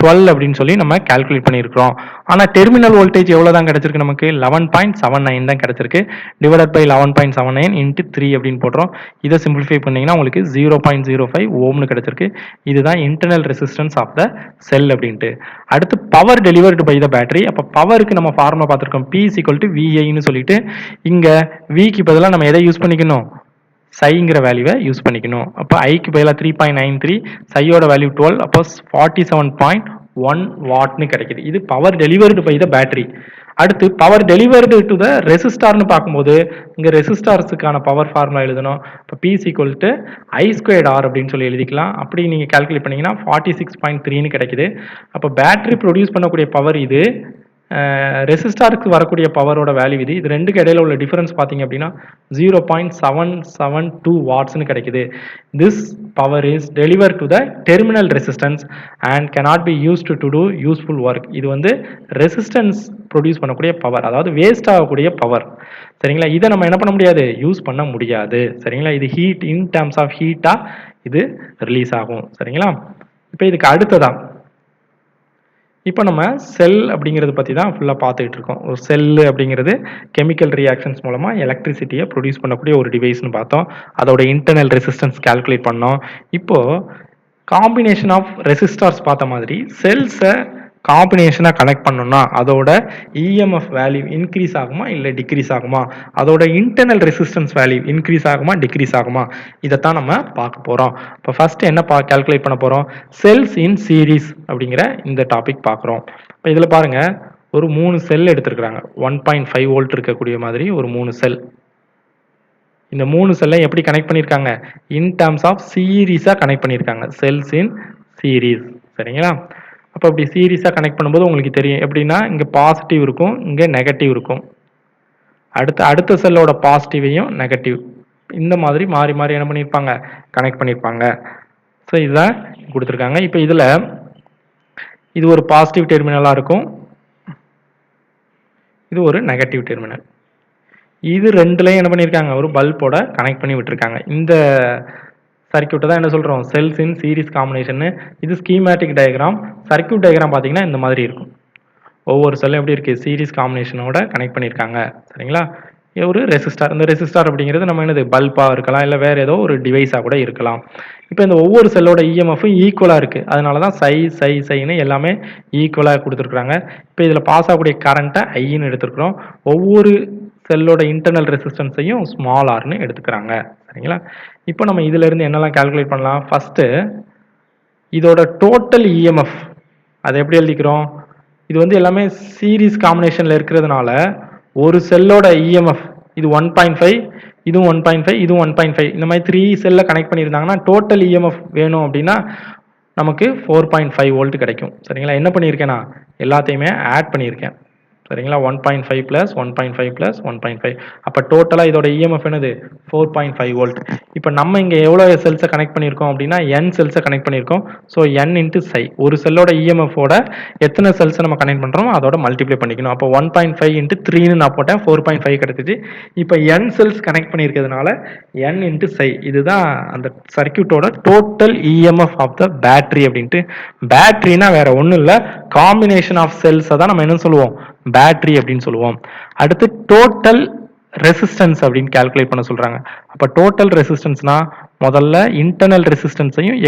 12 அப்படின்னு சொல்லி நம்ம கால்குலேட் பண்ணியிருக்கிறோம். ஆனால் டெர்மினல் வோல்டேஜ் எவ்வளோ தான் கிடைச்சிருக்கு நமக்கு 11.79 தான் கிடைச்சிருக்கு. டிவைடட் பை 11.79 இன்ட்டு 3 அப்படின்னு போடுறோம். இதை சிம்பிளிஃபை பண்ணிங்கன்னா உங்களுக்கு 0.05 ஓம்னு கிடைச்சிருக்கு. இதுதான் internal resistance of the cell அப்படின்ட்டு. அடுத்து power delivered by the battery. அப்போ பவருக்கு நம்ம ஃபார்முலா பார்த்துருக்கோம், P = VIன்னு சொல்லிட்டு. இங்கே விக்கு பதிலாக நம்ம எதை யூஸ் பண்ணிக்கணும், சைங்கிற வேல்யூவை யூஸ் பண்ணிக்கணும். அப்போ ஐக்கு பதிலாக 3.93, சையோட வேல்யூ 12, அப்போ 47.1 வாட்னு கிடைக்குது. இது power delivered by the battery. அடுத்து பவர் டெலிவர்டு டு த ரெசிஸ்டார்னு பார்க்கும்போது இங்கே ரெசிஸ்டார்ஸுக்கான பவர் ஃபார்முலா எழுதணும். இப்போ P = I²R அப்படின்னு சொல்லி எழுதிக்கலாம். அப்படி நீங்கள் கால்குலேட் பண்ணிங்கன்னா 46.3ன்னு கிடைக்குது. அப்போ பேட்டரி ப்ரொடியூஸ் பண்ணக்கூடிய பவர் இது, ரெசிஸ்டாருக்கு வரக்கூடிய பவரோட வேல்யூ இது. இது ரெண்டுக்கு இடையில உள்ள டிஃபரன்ஸ் பார்த்தீங்க அப்படின்னா 0.772 வாட்ஸ்னு கிடைக்குது. This power is deliver to the terminal resistance and cannot be used to do useful work. இது வந்து ரெசிஸ்டன்ஸ் ப்ரொடியூஸ் பண்ணக்கூடிய பவர், அதாவது வேஸ்ட் ஆகக்கூடிய பவர். சரிங்களா, இதை நம்ம என்ன பண்ண முடியாது, யூஸ் பண்ண முடியாது. சரிங்களா, இது ஹீட், இன் டேர்ம்ஸ் ஆஃப் ஹீட்டா இது ரிலீஸ் ஆகும். சரிங்களா, இப்போ இதுக்கு அடுத்ததான் இப்போ நம்ம செல் அப்படிங்கிறது பற்றி தான் ஃபுல்லாக பார்த்துக்கிட்டு இருக்கோம். ஒரு செல்லு அப்படிங்கிறது கெமிக்கல் ரியாக்ஷன்ஸ் மூலமாக எலக்ட்ரிசிட்டியை ப்ரொடியூஸ் பண்ணக்கூடிய ஒரு டிவைஸ்னு பார்த்தோம். அதோட இன்டர்னல் ரெசிஸ்டன்ஸ் கால்குலேட் பண்ணோம். இப்போது காம்பினேஷன் ஆஃப் ரெசிஸ்டார்ஸ் பார்த்த மாதிரி செல்ஸை காம்பினேஷனாக கனெக்ட் பண்ணோம்னா அதோட இஎம்எஃப் வேல்யூ இன்க்ரீஸ் ஆகுமா இல்லை டிக்ரீஸ் ஆகுமா, அதோட இன்டர்னல் ரெசிஸ்டன்ஸ் வேல்யூ இன்க்ரீஸ் ஆகுமா டிக்ரீஸ் ஆகுமா, இதைத்தான் நம்ம பார்க்க போகிறோம். இப்போ ஃபர்ஸ்ட் என்ன கால்குலேட் பண்ண போகிறோம், செல்ஸ் இன் சீரீஸ் அப்படிங்கிற இந்த டாபிக் பார்க்குறோம். இப்போ இதில் பாருங்கள், ஒரு 3 செல் எடுத்துருக்குறாங்க. 1.5 வோல்ட் இருக்கக்கூடிய மாதிரி ஒரு 3 செல். இந்த 3 செல்லை எப்படி கனெக்ட் பண்ணியிருக்காங்க, இன் டேர்ம்ஸ் ஆஃப் சீரீஸாக கனெக்ட் பண்ணியிருக்காங்க. Cells in series. சரிங்களா, அப்போ அப்படி சீரீஸாக கனெக்ட் பண்ணும்போது உங்களுக்கு தெரியும் எப்படின்னா, இங்கே பாசிட்டிவ் இருக்கும், இங்கே நெகட்டிவ் இருக்கும். அடுத்த செல்லோட பாசிட்டிவையும் நெகட்டிவ் இந்த மாதிரி மாறி மாறி என்ன பண்ணியிருப்பாங்க, கனெக்ட் பண்ணியிருப்பாங்க. ஸோ இதுதான் கொடுத்துருக்காங்க. இப்போ இதில் இது ஒரு பாசிட்டிவ் டெர்மினலாக இருக்கும், இது ஒரு நெகட்டிவ் டெர்மினல். இது ரெண்டுலையும் என்ன பண்ணியிருக்காங்க, ஒரு பல்போட கனெக்ட் பண்ணி விட்டுருக்காங்க. இந்த சர்க்கியூட்டை தான் என்ன சொல்கிறோம், செல்ஸ் இன் சீரீஸ் காம்பினேஷன். இது ஸ்கீமேட்டிக் டயக்ராம். சர்க்கியூட் டயக்ராம் பார்த்தீங்கன்னா இந்த மாதிரி இருக்கும். ஒவ்வொரு செல்லும் எப்படி இருக்குது, சீரீஸ் காம்பினேஷனோட கனெக்ட் பண்ணியிருக்காங்க. சரிங்களா, ஒரு ரெசிஸ்டார். இந்த ரெசிஸ்டார் அப்படிங்கிறது நம்ம என்னது, பல்பாக இருக்கலாம், இல்லை வேறு ஏதோ ஒரு டிவைஸாக கூட இருக்கலாம். இப்போ இந்த ஒவ்வொரு செல்லோட இஎம்எஃப்பும் ஈக்குவலாக இருக்குது. அதனால தான் சைன்னு எல்லாமே ஈக்குவலாக கொடுத்துருக்குறாங்க. இப்போ இதில் பாஸ் ஆகக்கூடிய கரண்ட்டை ஐன்னு எடுத்துருக்குறோம். ஒவ்வொரு செல்லோட இன்டர்னல் ரெசிஸ்டன்ஸையும் ஸ்மால் ஆர்னு எடுத்துக்கிறாங்க. சரிங்களா, இப்போ நம்ம இதுல இருந்து என்னெல்லாம் கால்குலேட் பண்ணலாம், ஃபர்ஸ்ட் இதோட டோட்டல் இஎம்எஃப் அதை எப்படி எழுதிக்கிறோம், இது வந்து எல்லாமே சீரீஸ் காம்பினேஷன்ல இருக்கிறதுனால ஒரு செல்லோட இஎம்எஃப் இது 1.5, இதுவும் 1.5, இதுவும் 1.5, இந்த மாதிரி 3 செல்ல கனெக்ட் பண்ணியிருந்தாங்கன்னா டோட்டல் இஎம்எஃப் வேணும் அப்படின்னா நமக்கு 4.5 வோல்ட் கிடைக்கும். சரிங்களா, என்ன பண்ணியிருக்கேன்னா எல்லாத்தையுமே ஆட் பண்ணியிருக்கேன். சரிங்களா, 1.5 + 1.5 + 1.5, அப்போ டோட்டலாக இதோட இஎம்எஃப் என்னது 4.5 வோல்ட். இப்போ நம்ம இங்கே எவ்வளோ செல்ஸை கனெக்ட் பண்ணியிருக்கோம் அப்படின்னா n செல்ஸை கனெக்ட் பண்ணியிருக்கோம். ஸோ n × psi, ஒரு செல்லோட இஎம்எஃபோட எத்தனை செல்ஸை நம்ம கனெக்ட் பண்ணுறோமோ அதோட மல்டிப்ளை பண்ணிக்கணும். அப்போ 1.5 × 3ன்னு நான் போட்டேன், 4.5 கிடைச்சிச்சு. இப்போ n செல்ஸ் கனெக்ட் பண்ணியிருக்கிறதுனால n × psi, இதுதான் அந்த சர்க்கியூட்டோட total EMF of the battery அப்படின்ட்டு. பேட்டரினா வேற ஒன்றும் இல்லை, காம்பினேஷன் ஆஃப் செல்ஸை தான் நம்ம என்ன சொல்லுவோம், பேட்டரி அப்படின்னு சொல்லுவோம். அடுத்து டோட்டல் ரெசிஸ்டன்ஸ் அப்படின்னு கால்குலேட் பண்ண சொல்றாங்க. அப்ப டோட்டல் ரெசிஸ்டன்ஸ்னா முதல்ல இன்டர்னல் ரெசிஸ்டன்ஸையும்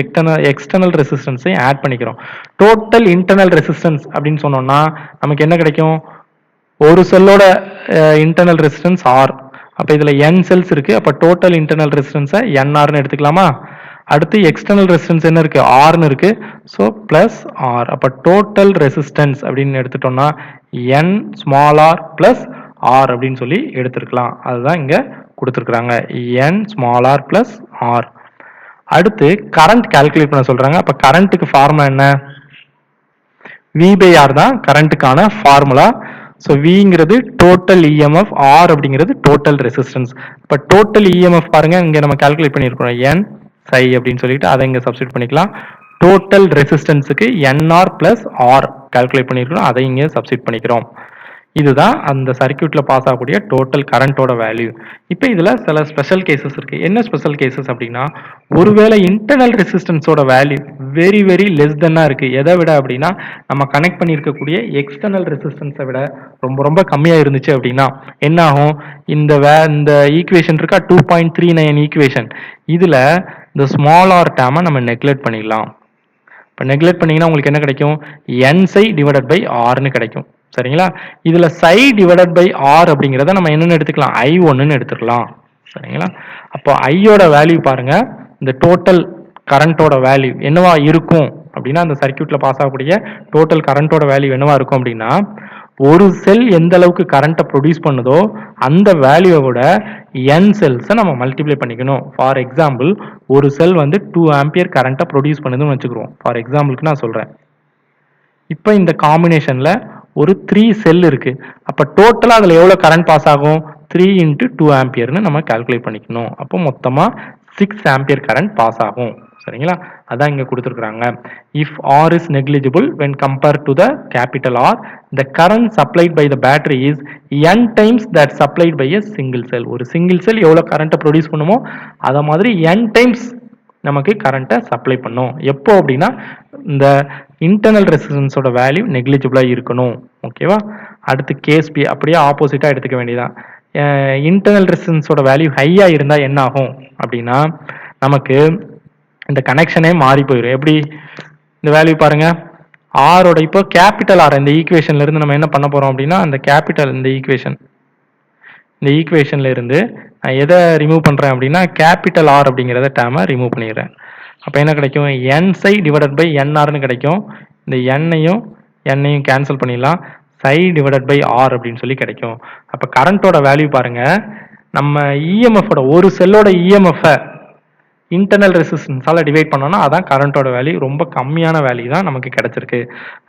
எக்ஸ்டர்னல் ரெசிஸ்டன்ஸையும் ஆட் பண்ணிக்கிறோம். டோட்டல் இன்டர்னல் ரெசிஸ்டன்ஸ் அப்படின்னு சொன்னோம்னா நமக்கு என்ன கிடைக்கும், ஒரு செல்லோட இன்டர்னல் ரெசிஸ்டன்ஸ் ஆர். அப்ப இதுல n செல்ஸ் இருக்கு, அப்ப டோட்டல் இன்டர்னல் ரெசிஸ்டன்ஸை nrன்னு எடுத்துக்கலாமா. அடுத்து எக்ஸ்டர்னல் ரெசிஸ்டன்ஸ் என்ன இருக்கு, ஆர்னு இருக்கு, ஸோ பிளஸ் ஆர். அப்போ டோட்டல் ரெசிஸ்டன்ஸ் அப்படின்னு எடுத்துட்டோம்னா n small R plus R அப்படின்னு சொல்லி எடுத்துருக்கலாம். அதுதான் இங்க கொடுத்துருக்குறாங்க, n small R plus R. அடுத்து கரண்ட் கால்குலேட் பண்ண சொல்றாங்க. அப்போ கரண்ட்டுக்கு ஃபார்முலா என்ன, V/R தான் கரண்ட்டுக்கான ஃபார்முலா. ஸோ விங்கிறது டோட்டல் இஎம்எஃப், ஆர் அப்படிங்கிறது டோட்டல் ரெசிஸ்டன்ஸ். இப்போ டோட்டல் இஎம்எஃப் பாருங்க, இங்க நம்ம கால்குலேட் பண்ணியிருக்கிறோம் n psi அப்படின்னு சொல்லிட்டு அதை இங்க சப்ஸ்டிட் பண்ணிக்கலாம். டோட்டல் ரெசிஸ்டன்ஸுக்கு nr + r கால்குலேட் பண்ணியிருக்கிறோம், அதை இங்க சப்ஸ்டிட் பண்ணிக்கிறோம். இதுதான் அந்த சர்க்யூட்ல பாஸ் ஆகக்கூடிய டோட்டல் கரண்டோட வேல்யூ. இப்போ இதுல சில ஸ்பெஷல் கேசஸ் இருக்கு. என்ன ஸ்பெஷல் கேசஸ் அப்படின்னா, ஒருவேளை இன்டர்னல் ரெசிஸ்டன்ஸோட வேல்யூ வெரி வெரி லெஸ் தென்னா இருக்கு. எதை விட அப்படின்னா, நம்ம கனெக்ட் பண்ணியிருக்கக்கூடிய எக்ஸ்டர்னல் ரெசிஸ்டன்ஸை விட ரொம்ப ரொம்ப கம்மியா இருந்துச்சு அப்படின்னா என்ன ஆகும்? இந்த ஈக்குவேஷன் இருக்கா 2.39 ஈக்குவேஷன், இதுல இந்த ஸ்மால் ஆர் டேர்மை நம்ம நெக்லெக்ட் பண்ணிடலாம். இப்போ நெக்லெக்ட் பண்ணீங்கன்னா உங்களுக்கு என்ன கிடைக்கும்? என் சை டிவைடட் பை ஆர்னு கிடைக்கும். சரிங்களா? இதுல சை டிவைடட் பை ஆர் அப்படிங்கிறத நம்ம என்னன்னு எடுத்துக்கலாம்? I1ன்னு எடுத்துக்கலாம். சரிங்களா? அப்போ ஐயோட வேல்யூ பாருங்க, இந்த டோட்டல் கரண்டோட வேல்யூ என்னவா இருக்கும் அப்படின்னா, அந்த சர்க்யூட்ல பாஸ் ஆகக்கூடிய டோட்டல் கரண்டோட வேல்யூ என்னவா இருக்கும் அப்படின்னா, ஒரு செல் எந்த அளவுக்கு கரண்ட்டை ப்ரொடியூஸ் பண்ணுதோ அந்த வேல்யூவோட n செல்ஸை நம்ம மல்டிப்ளை பண்ணிக்கணும். ஃபார் எக்ஸாம்பிள் ஒரு செல் வந்து 2 ஆம்பியர் கரண்ட்டை ப்ரொடியூஸ் பண்ணுதுன்னு வச்சுக்கிறோம். ஃபார் எக்ஸாம்பிளுக்கு நான் சொல்றேன். இப்போ இந்த காம்பினேஷன்ல ஒரு 3 செல் இருக்கு. அப்ப டோட்டலா அதுல எவ்வளவு கரண்ட் பாஸ் ஆகும்? 3 into 2 ஆம்பியர்னு நம்ம கால்குலேட் பண்ணிக்கணும். அப்போ மொத்தமா 6 ஆம்பியர் கரண்ட் பாஸ் ஆகும். சரிங்களா? அதான் இங்க கொடுத்திருக்காங்க. If R is negligible when compared to the capital R, the current supplied by the battery is n times that supplied by a single cell. ஒரு சிங்கிள் செல் எவ்வளவு கரண்ட்டை ப்ரொடியூஸ் பண்ணுமோ அத மாதிரி n டைம்ஸ் நமக்கு கரண்ட்டை சப்ளை பண்ணும். எப்போ அப்படின்னா இந்த இன்டர்னல் ரெசிஸ்டன்ஸோட வேல்யூ நெக்லிஜிபிளா இருக்கணும். ஓகேவா? அடுத்து கேஸ் பி அப்படியே ஆப்போசிட்டா எடுத்துக்க வேண்டியதான். இன்டர்னல் ரெசிஸ்டன்ஸோட வேல்யூ ஹையா இருந்தா என்ன ஆகும் அப்படின்னா, நமக்கு இந்த கனெக்ஷனே மாறி போயிடும். எப்படி? இந்த வேல்யூ பாருங்க, ஆரோட இப்போ கேபிட்டல் ஆர் இந்த ஈக்குவேஷன்ல இருந்து நம்ம என்ன பண்ண போறோம் அப்படின்னா, அந்த கேபிட்டல் இந்த ஈக்குவேஷன்ல இருந்து நான் எதை ரிமூவ் பண்றேன் அப்படின்னா, கேபிட்டல் ஆர் அப்படிங்கிறத டேர்மை ரிமூவ் பண்ணிடுறேன். அப்போ என்ன கிடைக்கும்? என் சை டிவைடட் பை என்ஆர்னு கிடைக்கும். இந்த எண்ணையும் கேன்சல் பண்ணிடலாம். சை டிவைடட் பை ஆர் அப்படின்னு சொல்லி கிடைக்கும். அப்போ கரண்டோட வேல்யூ பாருங்க, நம்ம இஎம்எஃபோட ஒரு செல்லோட இஎம்எஃப் இன்டர்னல் ரெசிஸ்டன்ஸால டிவைட் பண்ணோம்னா அதான் கரண்டோட வேல்யூ. ரொம்ப கம்மியான வேல்யூ தான் நமக்கு கிடைச்சிருக்கு.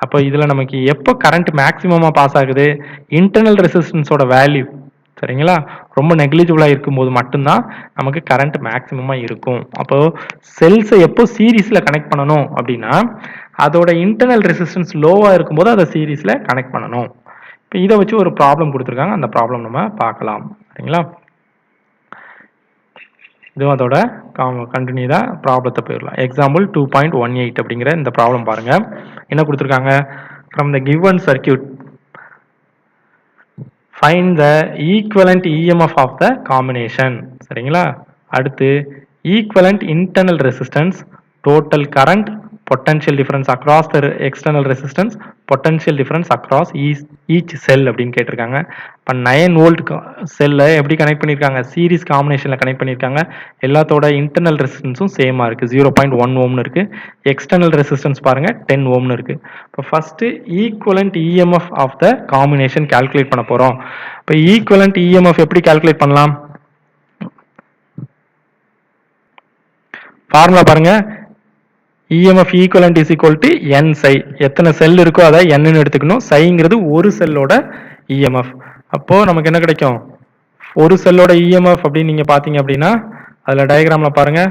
அப்போ இதுல நமக்கு எப்போ கரண்ட் மேக்சிமமா பாஸ் ஆகுது? இன்டர்னல் ரெசிஸ்டன்ஸோட வேல்யூ சரிங்களா ரொம்ப நெக்லிஜிபிளா இருக்கும்போது மட்டும்தான் நமக்கு கரண்ட் மேக்சிமமா இருக்கும். அப்போ செல்ஸை எப்போ சீரீஸ்ல கனெக்ட் பண்ணணும் அப்படின்னா, அதோட இன்டர்னல் ரெசிஸ்டன்ஸ் லோவா இருக்கும்போது அதை சீரீஸ்ல கனெக்ட் பண்ணணும். இப்போ இதை வச்சு ஒரு ப்ராப்ளம் கொடுத்துருக்காங்க. அந்த ப்ராப்ளம் நம்ம பார்க்கலாம். சரிங்களா? இதுவும் அதோட கண்டினியூ தான். ப்ராப்ளத்தை போயிடலாம். எக்ஸாம்பிள் 2.18 அப்படிங்கிற இந்த ப்ராப்ளம் பாருங்க. என்ன கொடுத்துருக்காங்க? From the given circuit find the equivalent EMF of the combination. சரிங்களா? அடுத்து equivalent internal resistance, total current, potential difference across the external resistance, potential difference across each cell அப்படின்னு கேட்டிருக்காங்க. இப்போ 9 வோல்ட் செல்லை எப்படி கனெக்ட் பண்ணியிருக்காங்க? சீரிஸ் காம்பினேஷனில் கனெக்ட் பண்ணியிருக்காங்க. எல்லாத்தோட இன்டர்னல் ரெசிஸ்டன்ஸும் சேமாக இருக்குது. 0.1 ஓம்னு இருக்குது. எக்ஸ்டர்னல் ரெசிஸ்டன்ஸ் பாருங்கள் 10 ஓம்னு இருக்குது. இப்போ first equivalent EMF of the combination calculate பண்ண போகிறோம். இப்போ ஈக்குவலண்ட் இஎம்எஃப் எப்படி கால்குலேட் பண்ணலாம்? ஃபார்முலா பாருங்கள். EMF equivalent is equal to n psi. எத்தனை செல் இருக்கோ அதை n ன்னு எடுத்துக்கணும். சைங்கிறது ஒரு செல்லோட EMF. அப்போ நமக்கு என்ன கிடைக்கும்? ஒரு செல்லோட EMF அப்படின்னு நீங்க பாத்தீங்க அப்படின்னா அதுல டயக்ராம்ல பாருங்க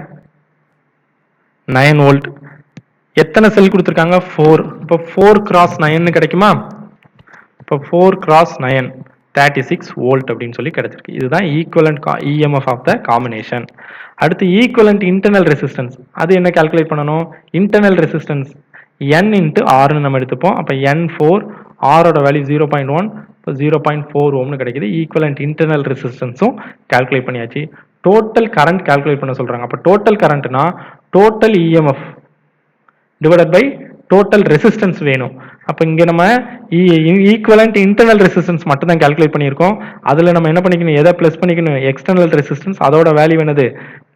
9 வோல்ட். எத்தனை செல் கொடுத்துருக்காங்க? 4. இப்போ 4 cross 9 கிடைக்குமா? இப்போ 4 cross 9 36 வோல்ட் அப்படின்னு சொல்லி கிடைச்சிருக்கு. இதுதான் equivalent EMF of the combination. அடுத்து ஈக்குவலண்ட் இன்டர்னல் ரெசிஸ்டன்ஸ், அது என்ன கால்குலேட் பண்ணணும்? இன்டர்னல் ரெசிஸ்டன்ஸ் n இன்ட்டு ஆர்னு நம்ம எடுத்துப்போம். அப்போ n4, ஆரோட வேல்யூ 0.1, இப்போ 0.4 ஓம்னு கிடைக்குது. ஈக்குவலண்ட் இன்டர்னல் ரெசிஸ்டன்ஸும் கால்குலேட் பண்ணியாச்சு. டோட்டல் கரண்ட் கால்குலேட் பண்ண சொல்றாங்க. அப்போ டோட்டல் கரண்ட்னா total EMF divided by total resistance வேணும். அப்போ இங்கே நம்ம ஈக்குவலண்ட் இன்டர்னல் ரெசிஸ்டன்ஸ் மட்டும் தான் கால்குலேட் பண்ணியிருக்கோம். அதில் நம்ம என்ன பண்ணிக்கணும்? எதை ப்ளஸ் பண்ணிக்கணும்? எக்ஸ்டர்னல் ரெசிஸ்டன்ஸ், அதோட வேல்யூ என்னது?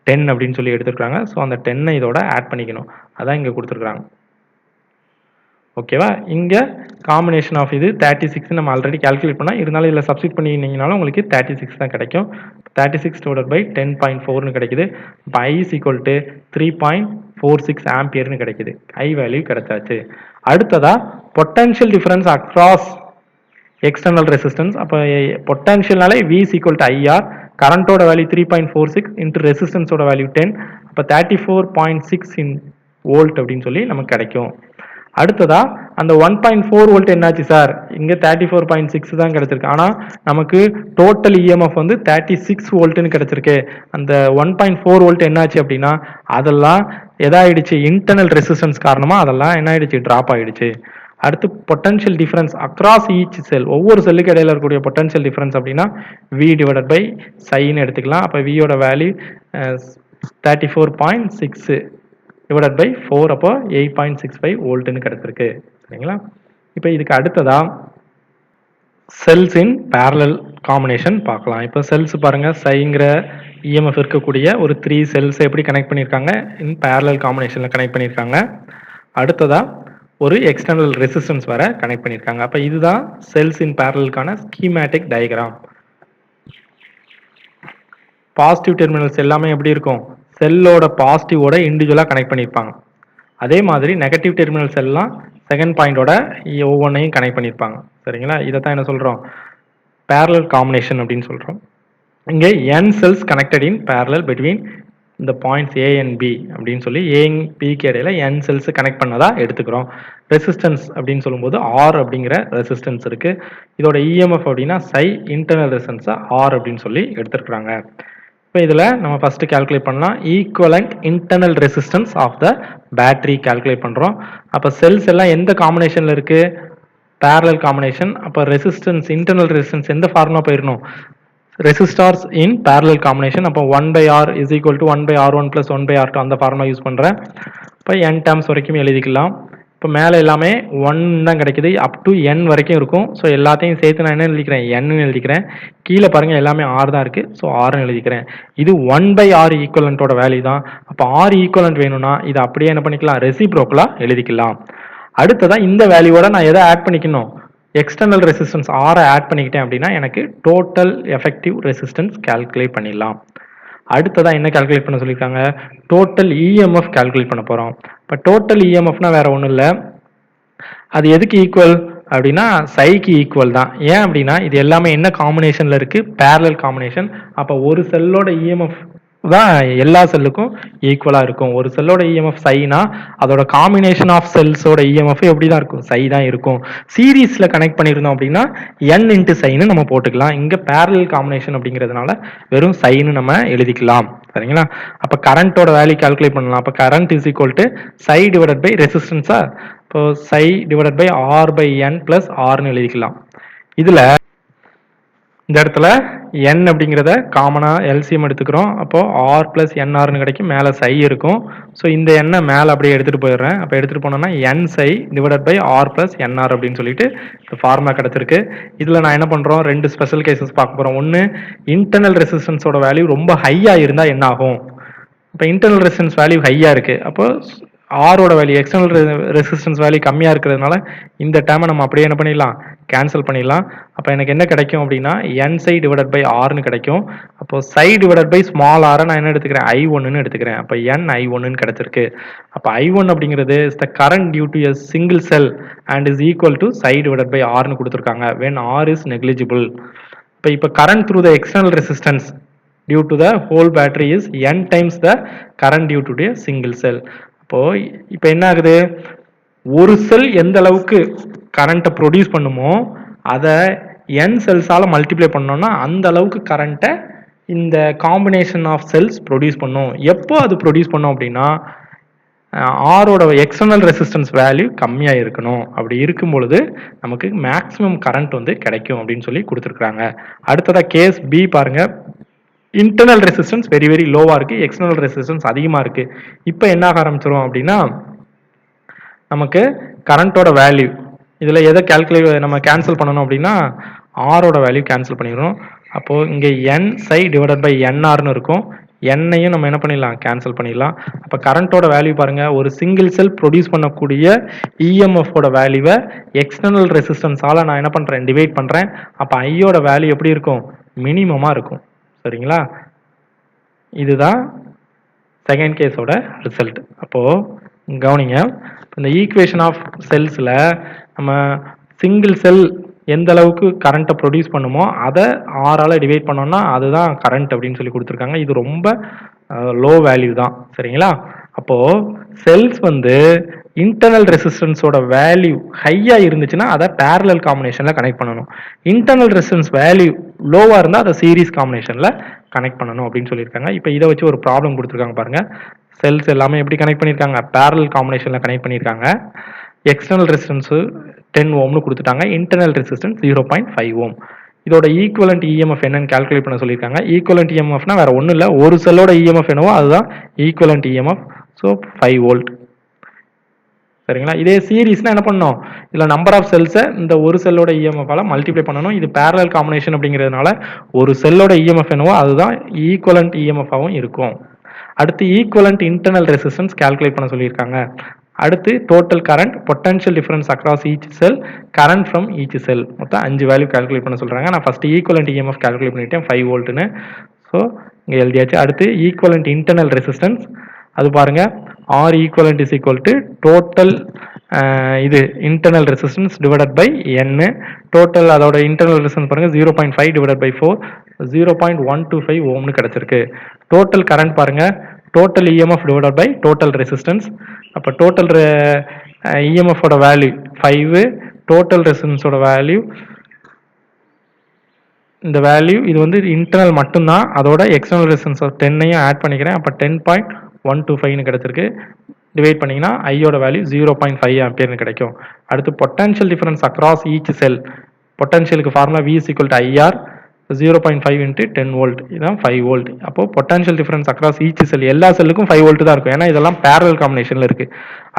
10 அப்படின்னு சொல்லி எடுத்துருக்காங்க. ஸோ அந்த 10 இதோட ஆட் பண்ணிக்கணும். அதான் இங்கே கொடுத்துருக்காங்க. ஓகேவா? இங்கே காம்பினேஷன் ஆஃப் இது 36 நம்ம ஆல்ரெடி கால்குலேட் பண்ணால், இருந்தாலும் இதில் சப்ஸ்டிட் பண்ணிங்கனாலும் உங்களுக்கு 36 தான் கிடைக்கும். 36 டிவைடட் பை 10.4னு கிடைக்குது. இப்போ I is equal to 3.46 ஆம்பியர்னு கிடைக்குது. I வேல்யூ கிடைச்சாச்சு. அடுத்ததா potential difference across external resistance. அப்போ பொட்டன்ஷியல்னாலே V is equal to IR, கரண்டோட வேல்யூ 3.46 இன்ட்டு ரெசிஸ்டன்ஸோட வேல்யூ 10, அப்போ 34.6 வோல்ட் அப்படின்னு சொல்லி நமக்கு கிடைக்கும். அடுத்ததா அந்த 1.4 வோல்ட் என்னாச்சு சார்? இங்க 34.6 தான் கிடைச்சிருக்கு. ஆனா நமக்கு டோட்டல் இஎம்எஃப் வந்து 36 வோல்ட்னு கிடைச்சிருக்கு. அந்த 1.4 வோல்ட் என்னாச்சு அப்படின்னா அதெல்லாம் எதாயிடுச்சு, இன்டர்னல் ரெசிஸ்டன்ஸ் காரணமா அதெல்லாம் என்ன ஆயிடுச்சு, டிராப் ஆயிடுச்சு. அடுத்து பொட்டன்ஷியல் டிஃபரன்ஸ் அக்ராஸ் ஈச் செல், ஒவ்வொரு செல்லுக்கு இடையில இருக்கக்கூடிய பொட்டன்ஷியல் டிஃபரன்ஸ் அப்படின்னா வி டிவைடட் பை சைன்னு எடுத்துக்கலாம். அப்போ வியோட வேல்யூ 34.6 டிவைடட் பை 4, அப்போ 8.65 வோல்ட்னு கிடைச்சிருக்கு. சரிங்களா? இப்போ இதுக்கு அடுத்ததா செல்ஸ் இன் பேரலல் காம்பினேஷன் பார்க்கலாம். இப்போ செல்ஸ் பாருங்க, சைங்கிற இஎம்எஃப் இருக்கக்கூடிய ஒரு 3 செல்ஸ் எப்படி கனெக்ட் பண்ணியிருக்காங்க, இன் பேரலல் காம்பினேஷன்ல கனெக்ட் பண்ணியிருக்காங்க. அடுத்ததா ஒரு எக்ஸ்டர்னல் ரெசிஸ்டன்ஸ் வர கனெக்ட் பண்ணியிருக்காங்க. அப்போ இதுதான் செல்ஸ் இன் பேரலலுக்கான ஸ்கீமேட்டிக் டயக்ராம். பாசிட்டிவ் டெர்மினல்ஸ் எல்லாமே எப்படி இருக்கும், செல்லோட பாசிட்டிவோட இண்டிவிஜுவலாக கனெக்ட் பண்ணியிருப்பாங்க. அதே மாதிரி நெகட்டிவ் டெர்மினல்ஸ் எல்லாம் செகண்ட் பாயிண்டோட ஒவ்வொன்றையும் கனெக்ட் பண்ணியிருப்பாங்க. சரிங்களா? இதை தான் என்ன சொல்கிறோம், பேரலல் காம்பினேஷன் அப்படின்னு சொல்கிறோம். இங்கே n cells connected in parallel between இந்த பாயிண்ட்ஸ் ஏ அண்ட் பி அப்படின்னு சொல்லி ஏ பிக்கு இடையில n செல்ஸ் கனெக்ட் பண்ணதா எடுத்துக்கிறோம். ரெசிஸ்டன்ஸ் அப்படின்னு சொல்லும்போது ஆர் அப்படிங்கிற ரெசிஸ்டன்ஸ் இருக்கு. இதோட இஎம்எஃப் அப்படின்னா சை, இன்டர்னல் ரெசிஸ்டன்ஸை ஆர் அப்படின்னு சொல்லி எடுத்துருக்குறாங்க. இப்போ இதில் நம்ம ஃபர்ஸ்ட் கால்குலேட் பண்ணலாம், equivalent internal resistance of the battery calculate பண்ணுறோம். அப்போ செல்ஸ் எல்லாம் எந்த காம்பினேஷனில் இருக்கு, பேரலல் காம்பினேஷன். அப்போ ரெசிஸ்டன்ஸ், இன்டர்னல் ரெசிஸ்டன்ஸ் எந்த ஃபார்முலா போயிடணும், ரெசிஸ்டார்ஸ் இன் பேரலல் காம்பினேஷன். அப்போ 1/R is equal to 1/R1 + 1/R2 அந்த ஃபார்முலா யூஸ் பண்ணுறேன். இப்போ n டேர்ம்ஸ் வரைக்கும் எழுதிக்கலாம். இப்போ மேலே எல்லாமே 1 தான் கிடைக்குது, அப் டு n வரைக்கும் இருக்கும். ஸோ எல்லாத்தையும் சேர்த்து நான் என்ன எழுதிக்கிறேன், n எழுதிக்கிறேன். கீழே பாருங்க எல்லாமே r தான் இருக்கு, ஸோ r எழுதிக்கிறேன். இது 1/R ஈக்குவலண்டோட வேல்யூ தான். அப்போ r ஈக்குவலண்ட் வேணும்னா இதை அப்படியே என்ன பண்ணிக்கலாம், ரெசிப்ரோக்கலா எழுதிக்கலாம். அடுத்ததான் இந்த வேல்யூவோட நான் எதை ஆட் பண்ணிக்கணும், எக்ஸ்டர்னல் ரெசிஸ்டன்ஸ் ஆரை ஆட் பண்ணிக்கிட்டேன் அப்படின்னா எனக்கு டோட்டல் எஃபெக்டிவ் ரெசிஸ்டன்ஸ் கால்குலேட் பண்ணிடலாம். அடுத்ததா என்ன கால்குலேட் பண்ண சொல்லியிருக்காங்க, டோட்டல் இஎம்எஃப் கால்குலேட் பண்ண போறோம். இப்போ டோட்டல் இஎம்எஃப்னா வேற ஒன்றும் இல்லை, அது எதுக்கு ஈக்குவல் அப்படின்னா சைக்கு ஈக்குவல் தான். ஏன் அப்படின்னா இது எல்லாமே என்ன காம்பினேஷன்ல இருக்கு, பேரலல் காம்பினேஷன். அப்போ ஒரு செல்லோட இஎம்எஃப் தான் எல்லா செல்லுக்கும் ஈக்குவலா இருக்கும். ஒரு செல்லோட இஎம்எஃப் சைனா அதோட காம்பினேஷன் ஆஃப் செல்ஸோட இஎம்எஃப் எப்படி தான் இருக்கும், சை தான் இருக்கும். சீரீஸ்ல கனெக்ட் பண்ணியிருந்தோம் அப்படின்னா n இன்ட்டு சைன்னு நம்ம போட்டுக்கலாம். இங்க பேரலல் காம்பினேஷன் அப்படிங்கிறதுனால வெறும் சைன்னு நம்ம எழுதிக்கலாம். சரிங்களா? அப்ப கரண்டோட வேல்யூ கால்குலேட் பண்ணலாம். அப்ப current is equal to psi divided by ரெசிஸ்டன்ஸா, இப்போ psi divided by R by n plus ஆர்னு எழுதிக்கலாம். இதுல இந்த இடத்துல n அப்படிங்கிறத காமனா எல்சிஎம் எடுத்துக்கிறோம். அப்போ ஆர் பிளஸ் என்ஆர்னு கிடைக்கும், மேலே சை இருக்கும். ஸோ இந்த எண்ணை மேலே அப்படியே எடுத்துட்டு போயிடுறேன். அப்போ எடுத்துட்டு போனோம்னா n psi divided by R plus NR அப்படின்னு சொல்லிட்டு இந்த ஃபார்முலா கிடைச்சிருக்கு. இதில் நான் என்ன பண்ணுறோம், ரெண்டு ஸ்பெஷல் கேசஸ் பார்க்க போகிறோம். ஒன்று, இன்டர்னல் ரெசிஸ்டன்ஸோட வேல்யூ ரொம்ப ஹையாக இருந்தால் என்ன ஆகும். இப்போ இன்டர்னல் ரெசிஸ்டன்ஸ் வேல்யூ ஹையாக இருக்குது, அப்போ ஆரோட வேல்யூ, எக்ஸ்டர்னல் ரெசிஸ்டன்ஸ் வேல்யூ கம்மியாக இருக்கிறதுனால இந்த டேர்மை நம்ம அப்படியே என்ன பண்ணிடலாம், கேன்சல் பண்ணிடலாம். அப்போ எனக்கு என்ன கிடைக்கும் அப்படின்னா n சை டிவைடட் பை ஆர்னு கிடைக்கும். அப்போ சை டிவைடட் பை ஸ்மால் ஆரை நான் என்ன எடுத்துக்கிறேன், I1ன்னு எடுத்துக்கிறேன். அப்போ n I1ன்னு கிடைச்சிருக்கு. அப்போ I1 அப்படிங்கிறது is the current due to a single cell and is equal to psi divided by ஆர்னு கொடுத்துருக்காங்க when R is negligible. இப்போ current through the external resistance due to the whole battery is n times the current due to a single cell. அப்போ இப்போ என்ன ஆகுது, ஒரு செல் எந்த அளவுக்கு கரண்ட்டை ப்ரொடியூஸ் பண்ணுமோ அதை n செல்ஸால மல்டிப்ளை பண்ணோம்னா அந்த அளவுக்கு கரண்ட்டை இந்த காம்பினேஷன் ஆஃப் செல்ஸ் ப்ரொடியூஸ் பண்ணும். எப்போ அது ப்ரொடியூஸ் பண்ணும் அப்படின்னா ஆரோட எக்ஸ்டர்னல் ரெசிஸ்டன்ஸ் வேல்யூ கம்மியாக இருக்கணும். அப்படி இருக்கும் பொழுது நமக்கு மேக்ஸிமம் கரண்ட் வந்து கிடைக்கும் அப்படின்னு சொல்லி கொடுத்துருக்காங்க. அடுத்ததா கேஸ் பி பாருங்க, இன்டர்னல் ரெசிஸ்டன்ஸ் வெரி வெரி லோவா இருக்கு, எக்ஸ்டர்னல் ரெசிஸ்டன்ஸ் அதிகமா இருக்கு. இப்போ என்ன ஆக ஆரம்பிச்சிரும் அப்படின்னா நமக்கு கரண்டோட வேல்யூ இதுல எதை நம்ம கேன்சல் பண்ணணும் அப்படின்னா ஆரோட வேல்யூ கேன்சல் பண்ணிடணும். அப்போ இங்க n சை டிவைடட் பை nrன்னு இருக்கும், என்னையும் நம்ம என்ன பண்ணிடலாம், கேன்சல் பண்ணிடலாம். அப்போ கரண்டோட வேல்யூ பாருங்க, ஒரு சிங்கிள் செல் ப்ரொடியூஸ் பண்ணக்கூடிய இஎம்எஃபோட வேல்யூவை எக்ஸ்டர்னல் ரெசிஸ்டன்ஸால நான் என்ன பண்றேன், டிவைட் பண்றேன். அப்போ ஐயோட வேல்யூ எப்படி இருக்கும், மினிமமா இருக்கும். சரிங்களா? இதுதான் செகண்ட் கேஸோட ரிசல்ட். அப்போ கவனிங்க, இந்த ஈக்குவேஷன் ஆஃப் செல்ஸ்ல நம்ம சிங்கிள் செல் எந்த அளவுக்கு கரண்ட்டை ப்ரொடியூஸ் பண்ணுமோ அதை ஆரால டிவைட் பண்ணோம்னா அதுதான் கரண்ட் அப்படின்னு சொல்லி கொடுத்துருக்காங்க. இது ரொம்ப லோ வேல்யூ தான். சரிங்களா? அப்போ செல்ஸ் வந்து இன்டர்னல் ரெசிஸ்டன்ஸோட வேல்யூ ஹையா இருந்துச்சுன்னா அதை பேரலல் காம்பினேஷன்ல கனெக்ட் பண்ணணும். இன்டர்னல் ரெசிஸ்டன்ஸ் வேல்யூ லோவா இருந்தா அதை சீரிஸ் காம்பினேஷன்ல கனெக்ட் பண்ணணும் அப்படின்னு சொல்லியிருக்காங்க. இப்போ இதை வச்சு ஒரு ப்ராப்ளம் கொடுத்துருக்காங்க பாருங்க. செல்ஸ் எல்லாமே எப்படி கனெக்ட் பண்ணியிருக்காங்க? பேரலல் காம்பினேஷன்ல கனெக்ட் பண்ணியிருக்காங்க. எக்ஸ்டர்னல் ரெசிஸ்டன்ஸ் 10 ஓம்னு கொடுத்துட்டாங்க. இன்டர்னல் ரெசிஸ்டன்ஸ் 0.5 ஓம். இதோட ஈக்குவலண்ட் இஎம்எஃப் என்னன்னு கால்குலேட் பண்ண சொல்லியிருக்காங்க. ஈக்குவலண்ட் இஎம்எஃப்னா வேற ஒன்றும் இல்லை, ஒரு செல்லோட இஎம்எஃப் என்னவோ அதுதான் ஈக்குவலண்ட் இஎம்எஃப். So 5 volt. சரிங்களா? இதே சீரீஸ்னா என்ன பண்ணணும்? இதில் நம்பர் ஆஃப் செல்ஸை இந்த ஒரு செல்லோட இஎம்எஃபால மல்டிப்ளை பண்ணணும். இது பேரலல் காம்பினேஷன் அப்படிங்கிறதுனால ஒரு செல்லோட இஎம்எஃப் என்னவோ அதுதான் ஈக்குவலண்ட் இஎம்எஃபாவும் இருக்கும். அடுத்து ஈக்குவலண்ட் இன்டர்னல் ரெசிஸ்டன்ஸ் கால்குலேட் பண்ண சொல்லியிருக்காங்க. அடுத்து total current, potential difference across each sell, current from each செல், மொத்தம் 5 வேல்யூ கால்குலேட் பண்ண சொல்றாங்க. நான் ஃபர்ஸ்ட் ஈக்குவலண்ட் இஎம்எஃப் கால்குலேட் பண்ணிட்டேன் 5 வோல்ட்னு. ஸோ இங்கே எழுதியாச்சு. அடுத்து ஈக்குவலண்ட் இன்டர்னல் ரெசிஸ்டன்ஸ், அது பாருங்க R equivalent is equal to total இது internal resistance divided by N. total அதோட internal resistance பாருங்க 0.5 divided by 4, 0.125 ஓம்னு கிடைச்சிருக்கு. total current பாருங்க total EMF divided by total resistance. அப்போ total EMF ஓட வேல்யூ 5, total resistance ஓட வேல்யூ இந்த வேல்யூ, இது வந்து இன்டர்னல் மட்டும்தான், அதோட எக்ஸ்டர்னல் ரெசிஸ்டன்ஸ் 10ஐயும் ஆட் பண்ணிக்கிறேன். அப்போ 10.125 கிடைச்சிருக்கு. டிவைட் பண்ணீங்கன்னா ஐயோட வேல்யூ 0.5 ஆம்பியர்னு கிடைக்கும். அடுத்து potential difference across each cell, பொட்டன்ஷியலுக்கு formula V is equal to IR 0.5 into 10 volt, இதுதான் 5 வோல்ட். அப்போ potential difference across each cell, எல்லா செல்லுக்கும் 5 வோல்ட் தான் இருக்கும், ஏன்னா இதெல்லாம் பேரலல் காம்பினேஷன்ல இருக்கு.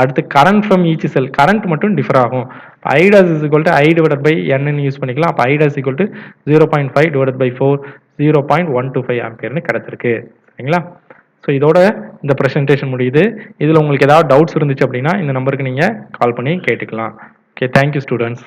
அடுத்து current from each sell, current மட்டும் டிஃபர் ஆகும். I dash is equal to I divided by N ன்னு யூஸ் பண்ணிக்கலாம். அப்போ I dash is equal to 0.5 divided by 4, 0.125 ஆம்பியர்னு கிடைச்சிருக்கு. சரிங்களா? ஸோ இதோட இந்த ப்ரெசன்டேஷன் முடியுது. இதில் உங்களுக்கு ஏதாவது டவுட்ஸ் இருந்துச்சு அப்படின்னா இந்த நம்பருக்கு நீங்கள் கால் பண்ணி கேட்டுக்கலாம். Okay, thank you students.